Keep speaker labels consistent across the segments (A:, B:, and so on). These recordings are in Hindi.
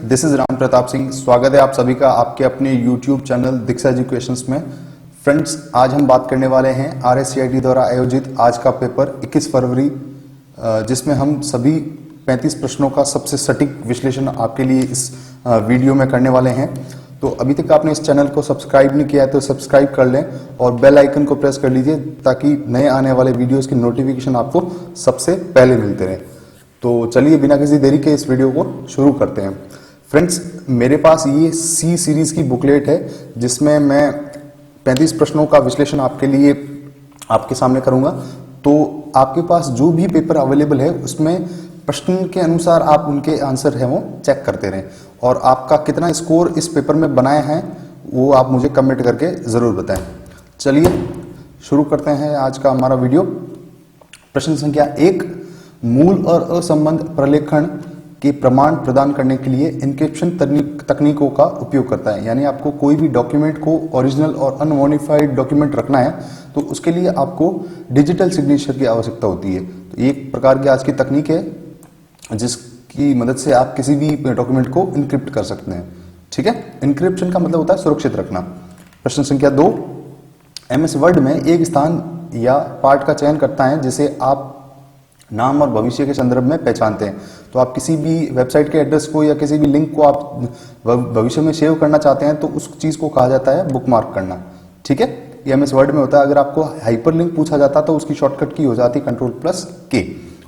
A: This is Ram Pratap Singh. स्वागत है आप सभी का आपके अपने YouTube चैनल दीक्षा एजुकेशंस में। फ्रेंड्स, आज हम बात करने वाले हैं RSCIT द्वारा आयोजित आज का पेपर 21 फरवरी, जिसमें हम सभी 35 प्रश्नों का सबसे सटीक विश्लेषण आपके लिए इस वीडियो में करने वाले हैं। तो अभी तक आपने इस चैनल को सब्सक्राइब नहीं किया है तो सब्सक्राइब कर लें और बेल आइकन को प्रेस कर लीजिए ताकि नए आने वाले वीडियोस की नोटिफिकेशन आपको सबसे पहले मिलते रहे। तो चलिए बिना किसी देरी के इस वीडियो को शुरू करते हैं। फ्रेंड्स, मेरे पास ये C सीरीज की बुकलेट है जिसमें मैं 35 प्रश्नों का विश्लेषण आपके लिए आपके सामने करूंगा। तो आपके पास जो भी पेपर अवेलेबल है उसमें प्रश्न के अनुसार आप उनके आंसर है वो चेक करते रहें और आपका कितना स्कोर इस पेपर में बनाया है वो आप मुझे कमेंट करके ज़रूर बताएं। चलिए शुरू करते हैं आज का हमारा वीडियो। प्रश्न संख्या 1, मूल और असंबद्ध प्रलेखन के प्रमाण प्रदान करने के लिए इंक्रिप्शन तकनीकों का उपयोग करता है। यानी आपको कोई भी डॉक्यूमेंट को ओरिजिनल और अनमॉडिफाइड डॉक्यूमेंट रखना है तो उसके लिए आपको डिजिटल सिग्नेचर की आवश्यकता होती है। तो एक प्रकार की आज की तकनीक है जिसकी मदद से आप किसी भी डॉक्यूमेंट को इनक्रिप्ट कर सकते हैं। ठीक है, इनक्रिप्शन का मतलब होता है सुरक्षित रखना। प्रश्न संख्या 2, MS वर्ड में एक स्थान या पार्ट का चयन करता है जिसे आप नाम और भविष्य के संदर्भ में पहचानते हैं। तो आप किसी भी वेबसाइट के एड्रेस को या किसी भी लिंक को आप भविष्य में सेव करना चाहते हैं तो उस चीज को कहा जाता है बुकमार्क करना। ठीक है, ये MS वर्ड में होता है। अगर आपको हाइपरलिंक पूछा जाता तो उसकी शॉर्टकट की हो जाती Ctrl+K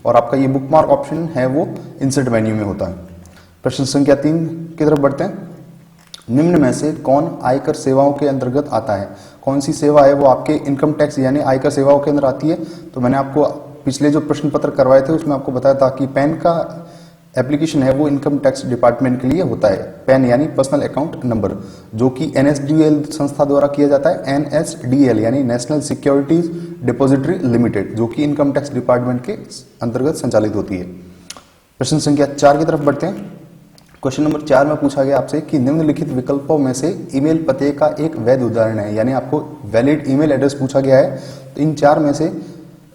A: और आपका ये बुकमार्क ऑप्शन है वो इंसर्ट मेन्यू में होता है। प्रश्न संख्या 3 की तरफ बढ़ते हैं। निम्न में से कौन आयकर सेवाओं के अंतर्गत आता है? कौन सी सेवा है वो आपके इनकम टैक्स यानी आयकर सेवाओं के अंदर आती है? तो मैंने आपको पिछले जो प्रश्न पत्र करवाए थे उसमें आपको बताया था कि पैन का एप्लीकेशन है वो इनकम टैक्स डिपार्टमेंट के लिए होता है। पैन यानी पर्सनल अकाउंट नंबर, जो कि NSDL संस्था द्वारा किया जाता है। NSDL यानी नेशनल सिक्योरिटीज डिपॉजिटरी लिमिटेड, जो कि इनकम टैक्स डिपार्टमेंट के अंतर्गत संचालित होती है। प्रश्न संख्या 4 की तरफ बढ़ते हैं। क्वेश्चन नंबर 4 में पूछा गया आपसे कि निम्नलिखित विकल्पों में से ईमेल पते का एक वैध उदाहरण है। यानी आपको वैलिड ईमेल एड्रेस पूछा गया है। तो इन 4 में से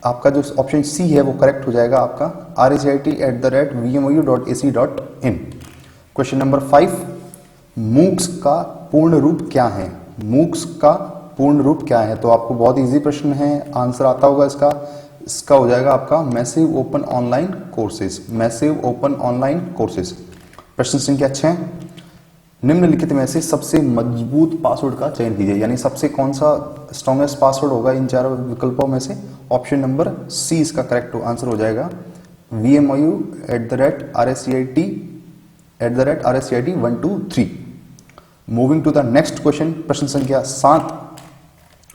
A: आपका जो ऑप्शन C है वो करेक्ट हो जाएगा आपका RSCIT@vmou.ac.in। क्वेश्चन नंबर 5, मूक्स का पूर्ण रूप क्या है? मूक्स का पूर्ण रूप क्या है? तो आपको बहुत इजी प्रश्न है, आंसर आता होगा इसका। इसका हो जाएगा आपका massive open online courses. Massive open online courses. प्रश्न संख्या 6, निम्नलिखित में से सबसे मजबूत पासवर्ड का चयन कीजिए। यानी सबसे कौन सा स्ट्रॉन्गेस्ट पासवर्ड होगा इन 4 विकल्पों में से? ऑप्शन नंबर C इसका करेक्ट आंसर हो जाएगा vmou@RSCIT123। Moving to the next question. प्रश्न संख्या 7,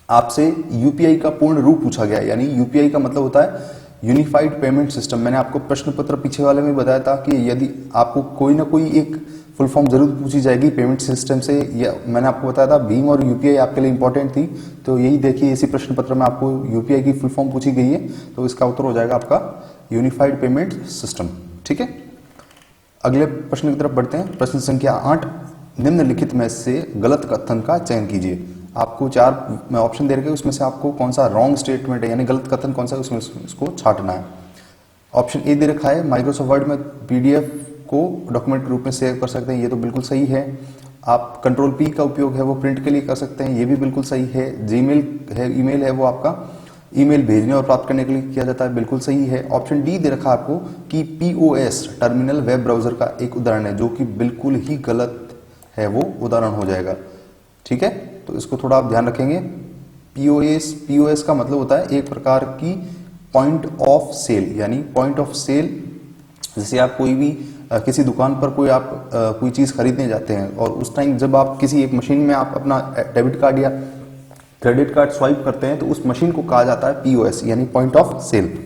A: आपसे UPI का पूर्ण रूप पूछा गया है। यानी UPI का मतलब होता है यूनिफाइड पेमेंट सिस्टम। मैंने आपको प्रश्न पत्र पीछे वाले में बताया था कि यदि आपको कोई ना कोई एक फुल फॉर्म जरूर पूछी जाएगी पेमेंट सिस्टम से। या मैंने आपको बताया था भीम और UPI आपके लिए इंपॉर्टेंट थी। तो यही देखिए, इसी प्रश्न पत्र में आपको UPI की फुल फॉर्म पूछी गई है। तो इसका उत्तर हो जाएगा आपका यूनिफाइड पेमेंट सिस्टम। ठीक है, अगले प्रश्न की तरफ बढ़ते हैं। प्रश्न संख्या 8, निम्नलिखित में से गलत कथन का चयन कीजिए। आपको 4 ऑप्शन दे रखे, उसमें से आपको कौन सा रॉन्ग स्टेटमेंट है यानी गलत कथन कौन सा है उसमें उसको छांटना है। ऑप्शन ए दे रखा है माइक्रोसॉफ्ट वर्ड में PDF को डॉक्यूमेंट रूप में सेव कर सकते हैं। ये तो बिल्कुल सही है। आप Ctrl+P का उपयोग है वो प्रिंट के लिए कर सकते हैं। ये भी बिल्कुल सही है। जीमेल है, ईमेल है वो आपका ईमेल भेजने और प्राप्त करने के लिए किया जाता है। बिल्कुल सही है। ऑप्शन डी दे रखा आपको कि POS टर्मिनल वेब ब्राउजर का एक उदाहरण है, जो कि बिल्कुल ही गलत है, वो उदाहरण हो जाएगा। ठीक है, तो इसको थोड़ा आप ध्यान रखेंगे। POS का मतलब होता है एक प्रकार की पॉइंट ऑफ सेल। यानी पॉइंट ऑफ सेल, जैसे आप कोई भी किसी दुकान पर कोई चीज खरीदने जाते हैं और उस टाइम जब आप किसी एक मशीन में आप अपना डेबिट कार्ड या क्रेडिट कार्ड स्वाइप करते हैं तो उस मशीन को कहा जाता है POS यानी पॉइंट ऑफ सेल।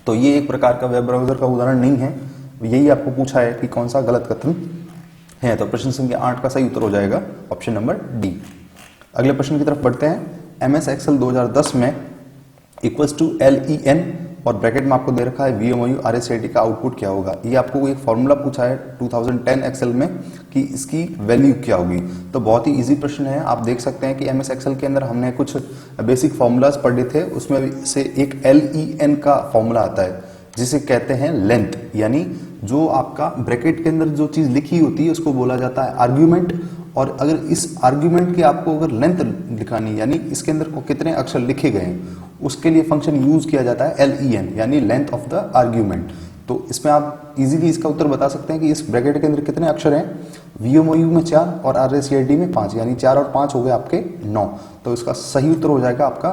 A: तो ये एक प्रकार का वेब ब्राउजर का उदाहरण नहीं है। यही आपको पूछा है कि कौन सा गलत कथन है। तो प्रश्न संख्या 8 का सही उत्तर हो जाएगा ऑप्शन नंबर डी। अगले प्रश्न की तरफ बढ़ते हैं। MS Excel 2010 में =LEN और ब्रैकेट में आपको दे रखा है VMOU RSCIT का आउटपुट क्या होगा। ये आपको एक फॉर्मूला पूछा है 2010 एक्सेल में कि इसकी वैल्यू क्या होगी। तो बहुत ही इजी प्रश्न है। आप देख सकते हैं कि MS Excel के अंदर हमने कुछ बेसिक फॉर्मूलाज पढ़े थे, उसमें से एक LEN का फॉर्मूला आता है जिसे कहते हैं लेंथ, यानी जो आपका ब्रैकेट के अंदर जो चीज लिखी होती है उसको बोला जाता है आर्ग्यूमेंट। और अगर इस आर्ग्यूमेंट की आपको अगर लेंथ दिखानी, यानी इसके अंदर को कितने अक्षर लिखे गए हैं, उसके लिए फंक्शन यूज किया जाता है len, यानी लेंथ ऑफ द आर्ग्यूमेंट। तो इसमें आप इजीली इसका उत्तर बता सकते हैं कि इस ब्रैकेट के अंदर कितने अक्षर हैं। VMOU में 4 और RACID में 5, यानी 4 और 5 हो गए आपके 9। तो इसका सही उत्तर हो जाएगा आपका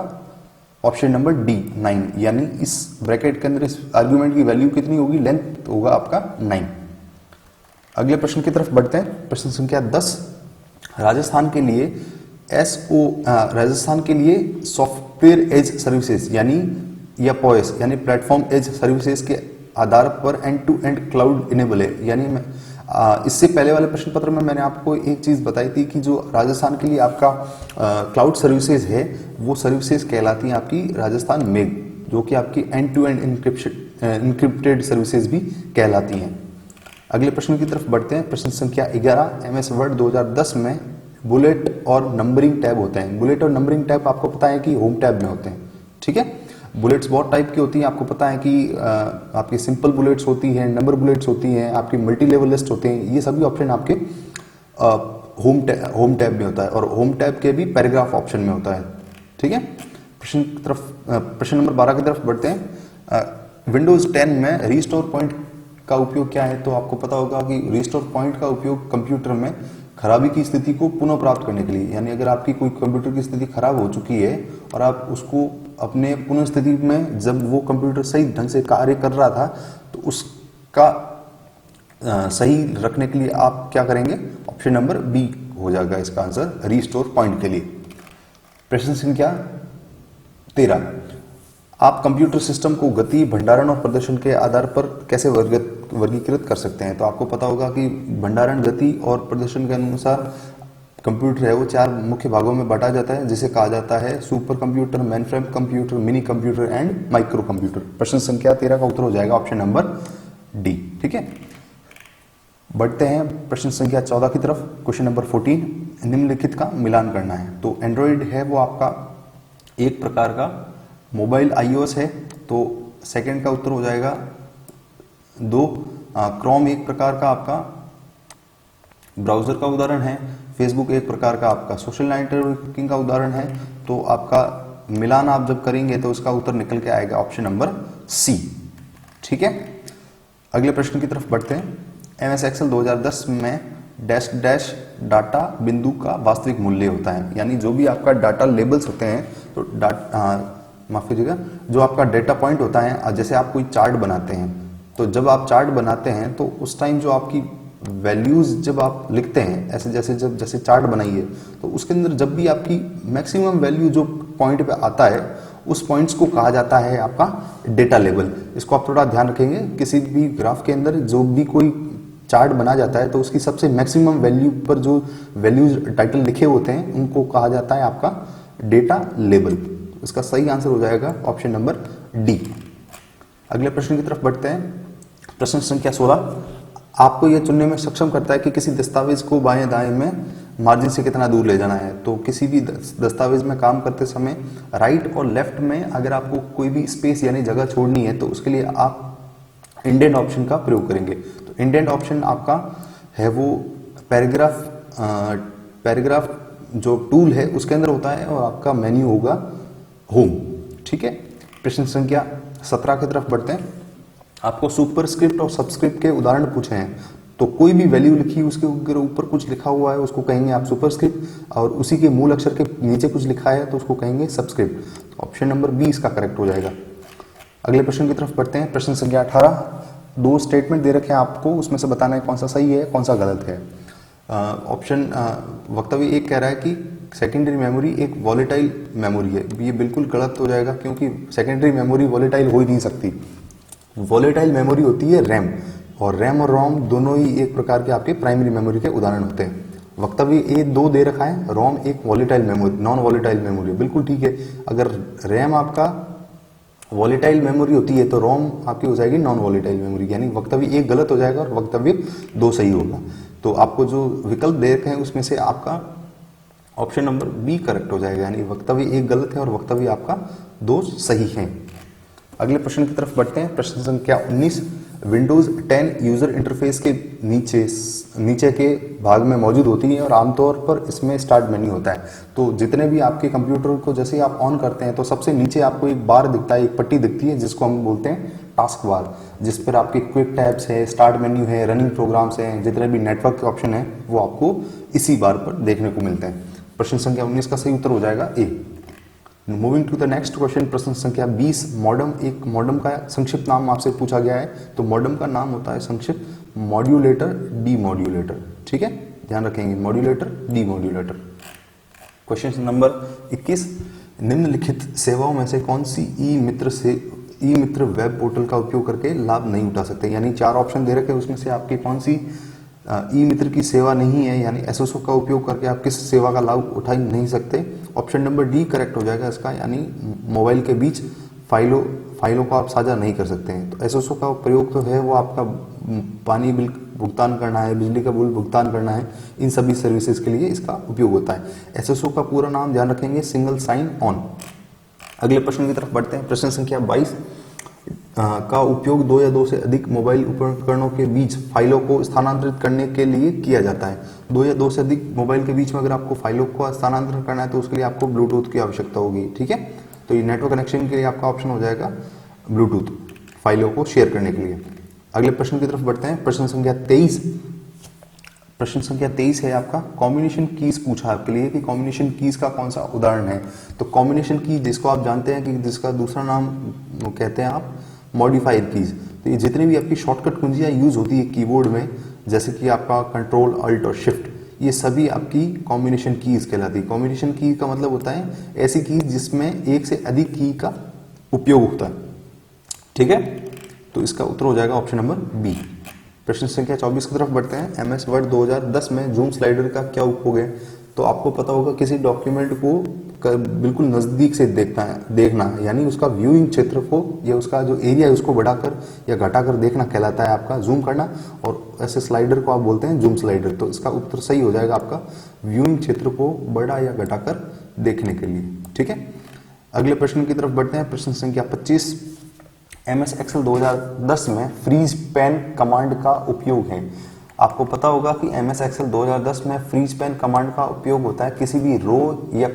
A: ऑप्शन नंबर डी 9, यानी इस ब्रैकेट के अंदर इस आर्ग्यूमेंट की वैल्यू कितनी होगी, लेंथ होगा आपका 9। अगले प्रश्न की तरफ बढ़ते हैं। प्रश्न संख्या 10, राजस्थान के लिए सॉफ्टवेयर एज सर्विसेज यानी या POS यानी प्लेटफॉर्म एज सर्विसेज के आधार पर end to end cloud enable है। यानी इससे पहले वाले प्रश्न पत्र में मैंने आपको एक चीज बताई थी कि जो राजस्थान के लिए आपका क्लाउड सर्विसेज है वो सर्विसेज कहलाती हैं आपकी राजस्थान मेघ, जो कि आपकी end to end encrypted services भी कहलाती हैं। अगले प्रश्न की तरफ बढ़ते हैं। प्रश्न संख्या 11, MS वर्ड 2010 में बुलेट और नंबरिंग टैब होते हैं। बुलेट और नंबरिंग टैब आपको पता है कि होम टैब में होते हैं, ठीक है। बुलेट्स बहुत टाइप की होती हैं, आपको पता है कि आपकी सिंपल बुलेट्स होती हैं, नंबर बुलेट्स होती हैं, आपकी मल्टी लेवल लिस्ट होते हैं। ये सभी ऑप्शन आपके होम टैब में होता है और होम टैब के भी पैराग्राफ ऑप्शन में होता है, ठीक है। प्रश्न नंबर 12 की तरफ बढ़ते हैं। विंडोज 10 में रिस्टोर पॉइंट का उपयोग क्या है। तो आपको पता होगा कि रिस्टोर पॉइंट का उपयोग कंप्यूटर में खराबी की स्थिति को पुनः प्राप्त करने के लिए, यानी अगर आपकी कोई कंप्यूटर की स्थिति खराब हो चुकी है और आप उसको अपने पुनः स्थिति में, जब वो कंप्यूटर सही ढंग से कार्य कर रहा था, तो उसका सही रखने के लिए आप क्या करेंगे, ऑप्शन नंबर बी हो जाएगा इसका आंसर, रिस्टोर पॉइंट के लिए। प्रश्न संख्या 13, आप कंप्यूटर सिस्टम को गति, भंडारण और प्रदर्शन के आधार पर कैसे वर्गीकृत कर सकते हैं। तो आपको पता होगा कि भंडारण, गति और प्रदर्शन के अनुसार कंप्यूटर है वो 4 मुख्य भागों में बांटा जाता है, जिसे कहा जाता है super computer, mainframe computer, mini computer and micro computer. प्रश्न संख्या 13 का उत्तर हो जाएगा ऑप्शन नंबर डी, ठीक है। बढ़ते हैं प्रश्न संख्या 14 की तरफ। क्वेश्चन नंबर 14, निम्नलिखित का मिलान करना है। तो एंड्रॉइड है वो आपका एक प्रकार का मोबाइल iOS है, तो सेकंड का उत्तर हो जाएगा 2। क्रोम एक प्रकार का आपका ब्राउजर का उदाहरण है। फेसबुक एक प्रकार का आपका सोशल नेटवर्किंग का उदाहरण है। तो आपका मिलान आप जब करेंगे तो उसका उत्तर निकल के आएगा ऑप्शन नंबर सी, ठीक है। अगले प्रश्न की तरफ बढ़ते हैं। MS एक्सेल 2010 में डैश डैश डाटा बिंदु का वास्तविक मूल्य होता है, यानी जो भी आपका डाटा लेबल्स होते हैं, तो माफ कीजिएगा, जो आपका डेटा पॉइंट होता है, जैसे आप कोई चार्ट बनाते हैं, तो जब आप चार्ट बनाते हैं तो उस टाइम जो आपकी वैल्यूज जब आप लिखते हैं, ऐसे जैसे चार्ट बनाइए, तो उसके अंदर जब भी आपकी मैक्सिमम वैल्यू जो पॉइंट पे आता है, उस पॉइंट्स को कहा जाता है आपका डेटा लेबल। इसको आप थोड़ा ध्यान रखेंगे, किसी भी ग्राफ के अंदर जो भी कोई चार्ट बना जाता है तो उसकी सबसे मैक्सिमम वैल्यू पर जो वैल्यूज टाइटल लिखे होते हैं उनको कहा जाता है आपका डेटा लेबल। इसका सही आंसर हो जाएगा ऑप्शन नंबर डी। अगले प्रश्न की तरफ बढ़ते हैं। प्रश्न संख्या 16, आपको यह चुनने में सक्षम करता है कि किसी दस्तावेज को बाएं दाएं में मार्जिन से कितना दूर ले जाना है। तो किसी भी दस्तावेज में काम करते समय राइट और लेफ्ट में अगर आपको कोई भी स्पेस यानी जगह छोड़नी है तो उसके लिए आप इंडेंट ऑप्शन का प्रयोग करेंगे। तो इंडेंट ऑप्शन आपका है वो पैराग्राफ जो टूल है उसके अंदर होता है और आपका मेन्यू होगा होम, ठीक है। प्रश्न संख्या 17 की तरफ बढ़ते हैं। आपको सुपरस्क्रिप्ट और सबस्क्रिप्ट के उदाहरण पूछे हैं। तो कोई भी वैल्यू लिखी उसके ऊपर कुछ लिखा हुआ है उसको कहेंगे आप सुपरस्क्रिप्ट, और उसी के मूल अक्षर के नीचे कुछ लिखा है तो उसको कहेंगे सबस्क्रिप्ट। ऑप्शन नंबर बी इसका करेक्ट हो जाएगा। अगले प्रश्न की तरफ बढ़ते हैं। प्रश्न संख्या 18, 2 स्टेटमेंट दे रखे हैं आपको, उसमें से बताना है कौन सा सही है कौन सा गलत है। ऑप्शन वक्तव्य 1 कह रहा है कि सेकेंडरी मेमोरी एक वॉलेटाइल मेमोरी है। ये बिल्कुल गलत हो जाएगा, क्योंकि सेकेंडरी मेमोरी वॉलेटाइल हो ही नहीं सकती। वॉलेटाइल मेमोरी होती है रैम, और रैम और रोम दोनों ही एक प्रकार के आपके प्राइमरी मेमोरी के उदाहरण होते हैं। वक्तव्य ए 2 दे रखा है, रोम एक volatile memory, non volatile memory, बिल्कुल ठीक है। अगर रैम आपका वॉलेटाइल मेमोरी होती है तो रोम आपकी हो जाएगी नॉन वॉलेटाइल मेमोरी, यानी वक्तव्य 1 गलत हो जाएगा और वक्तव्य 2 सही होगा। तो आपको जो विकल्प दे रखे हैं उसमें से आपका ऑप्शन नंबर बी करेक्ट हो जाएगा, यानी वक्तव्य 1 गलत है और वक्तव्य आपका 2 सही है। अगले प्रश्न की तरफ बढ़ते हैं। प्रश्न संख्या 19, विंडोज 10 यूजर इंटरफेस के नीचे के भाग में मौजूद होती है और आमतौर पर इसमें स्टार्ट मेन्यू होता है। तो जितने भी आपके कंप्यूटर को जैसे ही आप ऑन करते हैं तो सबसे नीचे आपको एक बार दिखता है, एक पट्टी दिखती है जिसको हम बोलते हैं टास्क बार, जिस पर आपके क्विक टैब्स है, स्टार्ट मेन्यू है, रनिंग प्रोग्राम्स हैं, जितने भी नेटवर्क के ऑप्शन है वो आपको इसी बार पर देखने को मिलते हैं। प्रश्न संख्या 19 का सही उत्तर हो जाएगा A. Moving to the next question, प्रश्न संख्या 20। मॉडम, एक मॉडम का संक्षिप्त नाम आपसे पूछा गया है। तो मॉडम का नाम होता है संक्षिप्त मॉड्यूलेटर, डीमॉड्यूलेटर। ठीक है, ध्यान रखेंगे, मॉड्यूलेटर, डीमॉड्यूलेटर। Question number 21। निम्नलिखित सेवाओं में से कौन सी ई मित्र वेब पोर्टल का उपयोग करके लाभ नहीं उठा सकते? यानी 4 ऑप्शन दे रखे हैं, उसमें से आपकी कौन सी ई मित्र की सेवा नहीं है, यानी एसएसओ का उपयोग करके आप किस सेवा का लाभ उठा ही नहीं सकते? ऑप्शन नंबर डी करेक्ट हो जाएगा इसका, यानी मोबाइल के बीच फाइलों को आप साझा नहीं कर सकते हैं। तो एसएसओ का प्रयोग तो है, वो आपका पानी बिल भुगतान करना है, बिजली का बिल भुगतान करना है, इन सभी सर्विसेज के लिए इसका उपयोग होता है। एसएसओ का पूरा नाम ध्यान रखेंगे, सिंगल साइन ऑन। अगले प्रश्न की तरफ बढ़ते हैं। प्रश्न संख्या 22 का उपयोग 2 या 2 से अधिक मोबाइल उपकरणों के बीच फाइलों को स्थानांतरित करने के लिए किया जाता है। 2 या 2 से अधिक मोबाइल के बीच में अगर आपको फाइलों को स्थानांतरित करना है तो उसके लिए आपको ब्लूटूथ की आवश्यकता होगी। ठीक है, तो ये नेटवर्क कनेक्शन के लिए आपका ऑप्शन हो जाएगा ब्लूटूथ, फाइलों को शेयर करने के लिए। अगले प्रश्न की तरफ बढ़ते हैं। प्रश्न संख्या 23। प्रश्न संख्या 23 है आपका कॉम्बिनेशन कीज पूछा आपके लिए कि कॉम्बिनेशन कीज का कौन सा उदाहरण है। तो कॉम्बिनेशन की जिसको आप जानते हैं कि जिसका दूसरा नाम कहते हैं आप मॉडिफायर कीज। तो ये जितनी भी आपकी शॉर्टकट कुंजियां यूज होती है कीबोर्ड में, जैसे कि आपका कंट्रोल, अल्ट और शिफ्ट, ये सभी आपकी कॉम्बिनेशन कीज कहलाती है। कॉम्बिनेशन की का मतलब होता है ऐसी कीज जिसमें एक से अधिक की का उपयोग होता है। ठीक है, तो इसका उत्तर हो जाएगा ऑप्शन नंबर बी। प्रश्न संख्या 24 की तरफ बढ़ते हैं। एमएस वर्ड 2010 में जूम स्लाइडर का क्या उपयोग है? तो आपको पता होगा किसी डॉक्यूमेंट को बिल्कुल नजदीक से देखना, यानी उसका व्यूइंग क्षेत्र को या उसका जो एरिया है उसको बढ़ाकर या घटाकर देखना कहलाता है आपका जूम करना, और ऐसे स्लाइडर को आप बोलते हैं जूम स्लाइडर। तो इसका उत्तर सही हो जाएगा आपका व्यूइंग क्षेत्र को बढ़ा या घटाकर देखने के लिए। ठीक है, अगले प्रश्न की तरफ बढ़ते हैं। प्रश्न संख्या 25। एमएस एक्सेल 2010 में फ्रीज पैन कमांड का उपयोग है। आपको पता होगा कि एमएस एक्सेल 2010 में फ्रीज पैन कमांड का उपयोग होता है किसी भी रो या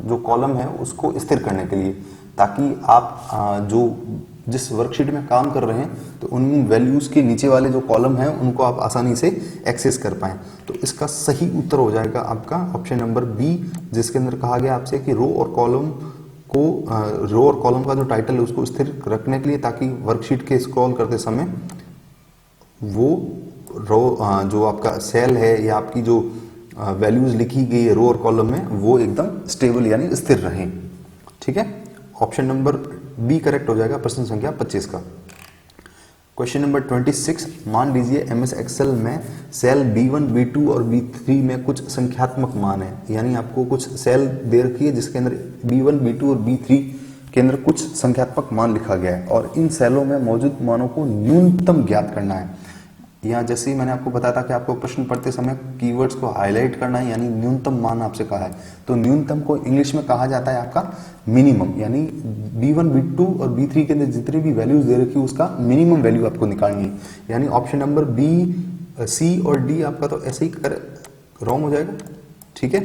A: जो कॉलम है उसको स्थिर करने के लिए, ताकि आप जिस वर्कशीट में काम कर रहे हैं तो उन वैल्यूज के नीचे वाले जो कॉलम हैं उनको आप आसानी से एक्सेस कर पाएं। तो इसका सही उत्तर हो जाएगा आपका ऑप्शन नंबर बी, जिसके अंदर कहा गया आपसे कि रो और कॉलम का जो टाइटल है उसको स्थिर रखने के लिए, ताकि वर्कशीट के स्क्रॉल करते समय वो जो आपका सेल है या आपकी जो वैल्यूज लिखी गई है रो और कॉलम में वो एकदम स्टेबल यानी स्थिर रहें। ठीक है, ऑप्शन नंबर बी करेक्ट हो जाएगा प्रश्न संख्या 25 का। Question number 26। मान लीजिए एमएस एक्सेल में सेल B1, B2 और B3 में कुछ संख्यात्मक मान है, यानी आपको कुछ सेल दे रखी है जिसके अंदर B1, B2 और B3 के अंदर कुछ संख्यात्मक मान लिखा गया है और इन सेलों में मौजूद मानों को न्यूनतम ज्ञात करना है। यहाँ जैसे ही मैंने आपको बताया था कि आपको प्रश्न पढ़ते समय कीवर्ड्स को हाईलाइट करना है, यानी न्यूनतम मान आपसे कहा है। तो न्यूनतम को इंग्लिश में कहा जाता है आपका मिनिमम, यानी B1, B2 और B3 के अंदर जितनी भी वैल्यूज दे रखी है उसका मिनिमम वैल्यू आपको निकालनी है। यानी ऑप्शन नंबर बी, सी और डी आपका तो ऐसे ही रॉन्ग हो जाएगा। ठीक है,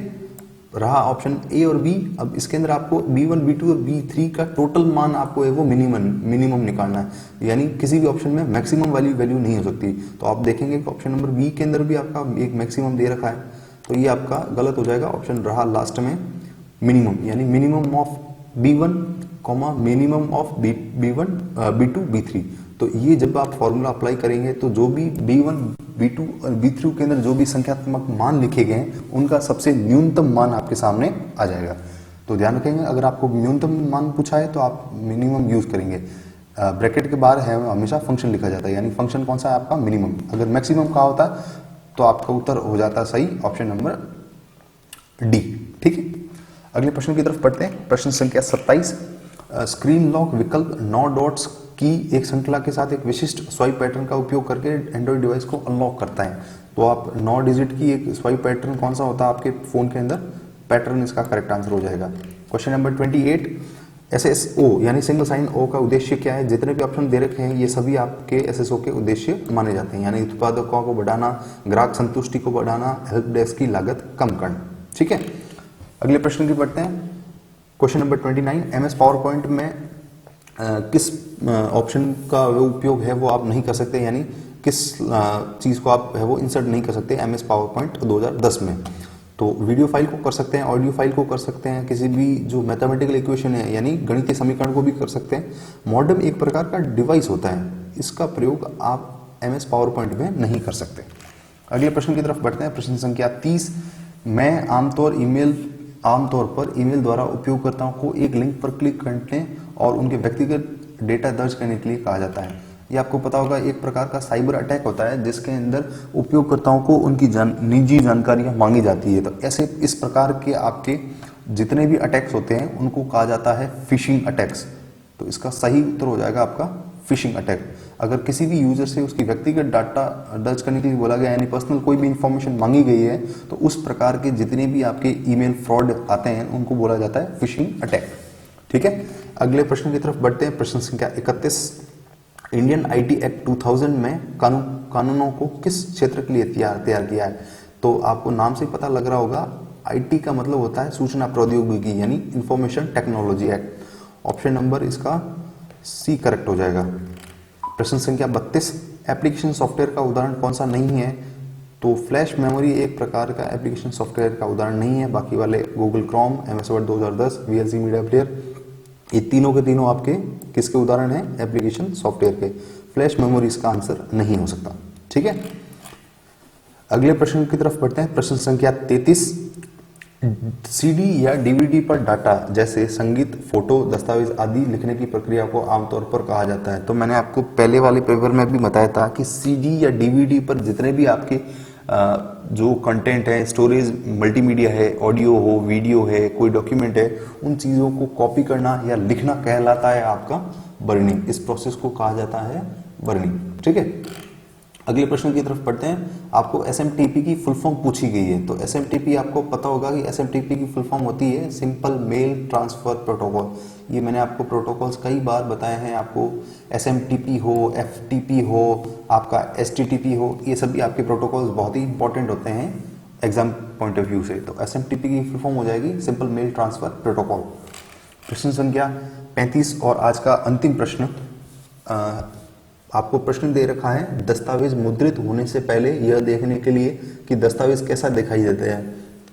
A: रहा ऑप्शन ए और बी। अब इसके अंदर आपको B1, B2 और B3 का टोटल मान आपको है वो मिनिमम निकालना है, यानी किसी भी ऑप्शन में मैक्सिमम वाली वैल्यू नहीं हो सकती। तो आप देखेंगे कि ऑप्शन नंबर बी के अंदर भी आपका एक मैक्सिमम दे रखा है, तो ये आपका गलत हो जाएगा। ऑप्शन रहा लास्ट में मिनिमम, यानी minimum of B1, minimum of B1, B2, B3। तो ये जब आप फॉर्मूला अप्लाई करेंगे तो जो भी B1, B2 और B3 के अंदर जो भी संख्यात्मक मान लिखे गए हैं उनका सबसे न्यूनतम मान आपके सामने आ जाएगा। तो ध्यान रखेंगे, अगर आपको न्यूनतम मान पूछा है तो आप मिनिमम यूज करेंगे। ब्रैकेट के बाहर है हमेशा फंक्शन लिखा जाता है, यानी फंक्शन कौन सा है आपका मिनिमम। अगर मैक्सिमम कहा होता है तो आपका उत्तर हो जाता सही ऑप्शन नंबर डी। ठीक है, अगले प्रश्न की तरफ पढ़ते हैं। प्रश्न संख्या 27। स्क्रीन लॉक विकल्प 9 डॉट्स की एक श्रृंखला के साथ एक विशिष्ट स्वाइप पैटर्न का उपयोग करके एंड्रॉइड डिवाइस को अनलॉक करता है। तो आप 9 डिजिट की एक स्वाइप पैटर्न कौन सा होता है आपके फोन के अंदर, पैटर्न इसका करेक्ट आंसर हो जाएगा। Question number 28। SSO यानी सिंगल साइन ओ का उद्देश्य क्या है? जितने भी ऑप्शन दे रखे हैं ये सभी आपके SSO के उद्देश्य माने जाते हैं, यानी उत्पादकों को बढ़ाना, ग्राहक संतुष्टि को बढ़ाना, हेल्प डेस्क की लागत कम करना। ठीक है, अगले प्रश्न की बढ़ते हैं। Question number 29, MS power point में किस ऑप्शन का वो उपयोग है वो आप नहीं कर सकते, यानी किस चीज़ को आप है वो इंसर्ट नहीं कर सकते MS पावर पॉइंट 2010 में। तो वीडियो फाइल को कर सकते हैं, ऑडियो फाइल को कर सकते हैं, किसी भी जो मैथमेटिकल इक्वेशन है यानी गणितीय समीकरण को भी कर सकते हैं। मॉडेम एक प्रकार का डिवाइस होता है, इसका प्रयोग आप MS पावर पॉइंट में नहीं कर सकते। अगले प्रश्न की तरफ बढ़ते हैं। प्रश्न संख्या 30, मैं आमतौर पर ईमेल द्वारा उपयोगकर्ताओं को एक लिंक पर क्लिक करने और उनके व्यक्तिगत डेटा दर्ज करने के लिए कहा जाता है। ये आपको पता होगा एक प्रकार का साइबर अटैक होता है जिसके अंदर उपयोगकर्ताओं को उनकी निजी जानकारियां मांगी जाती है। तो ऐसे इस प्रकार के आपके जितने भी अटैक्स होते हैं उनको कहा जाता है फिशिंग अटैक्स। तो इसका सही उत्तर हो जाएगा आपका फिशिंग अटैक। अगर किसी भी यूजर से उसकी व्यक्तिगत डाटा दर्ज करने के लिए बोला गया यानी पर्सनल कोई भी इंफॉर्मेशन मांगी गई है तो उस प्रकार के जितने भी आपके ईमेल फ्रॉड आते हैं उनको बोला जाता है फिशिंग अटैक। ठीक है, अगले प्रश्न की तरफ बढ़ते हैं। प्रश्न संख्या 31, इंडियन IT एक्ट 2000 में कानूनों को किस क्षेत्र के लिए तैयार किया है? तो आपको नाम से पता लग रहा होगा, IT का मतलब होता है सूचना प्रौद्योगिकी यानी information technology act. Option number इसका C करेक्ट हो जाएगा। प्रश्न संख्या 32, एप्लीकेशन सॉफ्टवेयर का उदाहरण कौन सा नहीं है? तो फ्लैश मेमोरी एक प्रकार का एप्लीकेशन सॉफ्टवेयर का उदाहरण नहीं है, बाकी वाले Google Chrome, MS word 2010, VLC media player, ये तीनों के तीनों आपके किसके उदाहरण हैं? एप्लीकेशन सॉफ्टवेयर के। फ्लैश मेमोरी इसका आंसर नहीं हो सकता। ठीक है, अगले प्रश्न की तरफ बढ़ते हैं। प्रश्न संख्या 33, CD या DVD पर डाटा जैसे संगीत, फोटो, दस्तावेज आदि लिखने की प्रक्रिया को आमतौर पर कहा जाता है। तो मैंने आपको पहले वाले पेपर में भी बताया था कि CD या DVD पर जितने भी आपके जो कंटेंट है, स्टोरेज मल्टीमीडिया है, ऑडियो हो, वीडियो है, कोई डॉक्यूमेंट है, उन चीज़ों को कॉपी करना या लिखना कहलाता है आपका बर्निंग। इस प्रोसेस को कहा जाता है बर्निंग। ठीक है, अगले प्रश्न की तरफ पढ़ते हैं। आपको SMTP की फुल फॉर्म पूछी गई है। तो SMTP आपको पता होगा कि SMTP की फुल फॉर्म होती है सिंपल मेल ट्रांसफर प्रोटोकॉल। ये मैंने आपको प्रोटोकॉल्स कई बार बताए हैं। आपको SMTP हो, FTP हो, आपका STTP हो, ये सभी आपके प्रोटोकॉल्स बहुत ही इंपॉर्टेंट होते हैं एग्जाम पॉइंट ऑफ व्यू से। तो SMTP की फुल फॉर्म हो जाएगी सिंपल मेल ट्रांसफर प्रोटोकॉल। प्रश्न संख्या 35 और आज का अंतिम प्रश्न, आपको प्रश्न दे रखा है, दस्तावेज मुद्रित होने से पहले यह देखने के लिए कि दस्तावेज कैसा दिखाई देता है,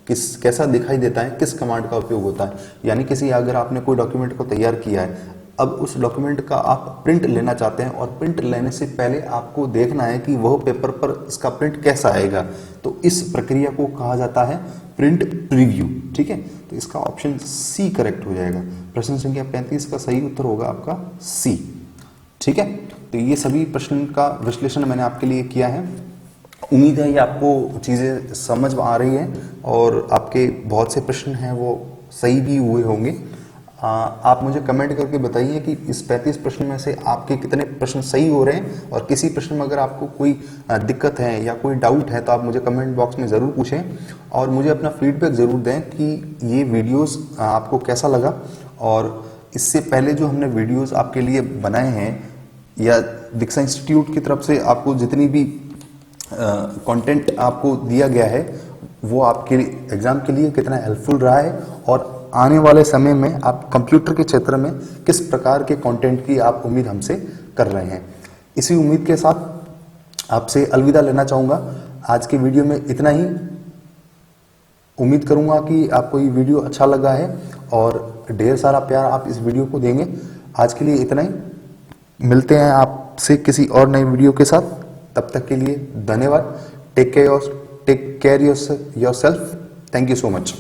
A: कैसा दिखाई देता है, किस कमांड का उपयोग होता है। यानी किसी अगर आपने कोई डॉक्यूमेंट को तैयार किया है, अब उस डॉक्यूमेंट का आप प्रिंट लेना चाहते हैं और प्रिंट लेने से पहले आपको देखना है कि वह पेपर पर इसका प्रिंट कैसा आएगा। तो इस प्रक्रिया को कहा जाता है प्रिंट प्रीव्यू। ठीक है, तो इसका ऑप्शन C करेक्ट हो जाएगा। प्रश्न संख्या 35 का सही उत्तर होगा आपका C। ठीक है, तो ये सभी प्रश्न का विश्लेषण मैंने आपके लिए किया है। उम्मीद है ये आपको चीज़ें समझ आ रही हैं और आपके बहुत से प्रश्न हैं वो सही भी हुए होंगे। आप मुझे कमेंट करके बताइए कि इस 35 प्रश्न में से आपके कितने प्रश्न सही हो रहे हैं, और किसी प्रश्न में अगर आपको कोई दिक्कत है या कोई डाउट है तो आप मुझे कमेंट बॉक्स में ज़रूर पूछें और मुझे अपना फीडबैक ज़रूर दें कि ये वीडियोस आपको कैसा लगा। और इससे पहले जो हमने वीडियोस आपके लिए बनाए हैं या दीक्षा इंस्टीट्यूट की तरफ से आपको जितनी भी कंटेंट आपको दिया गया है वो आपके एग्जाम के लिए कितना हेल्पफुल रहा है, और आने वाले समय में आप कंप्यूटर के क्षेत्र में किस प्रकार के कंटेंट की आप उम्मीद हमसे कर रहे हैं। इसी उम्मीद के साथ आपसे अलविदा लेना चाहूँगा। आज के वीडियो में इतना ही। उम्मीद करूँगा कि आपको ये वीडियो अच्छा लगा है और ढेर सारा प्यार आप इस वीडियो को देंगे। आज के लिए इतना ही, मिलते हैं आपसे किसी और नई वीडियो के साथ। तब तक के लिए धन्यवाद। Take care yourself. Thank you so much.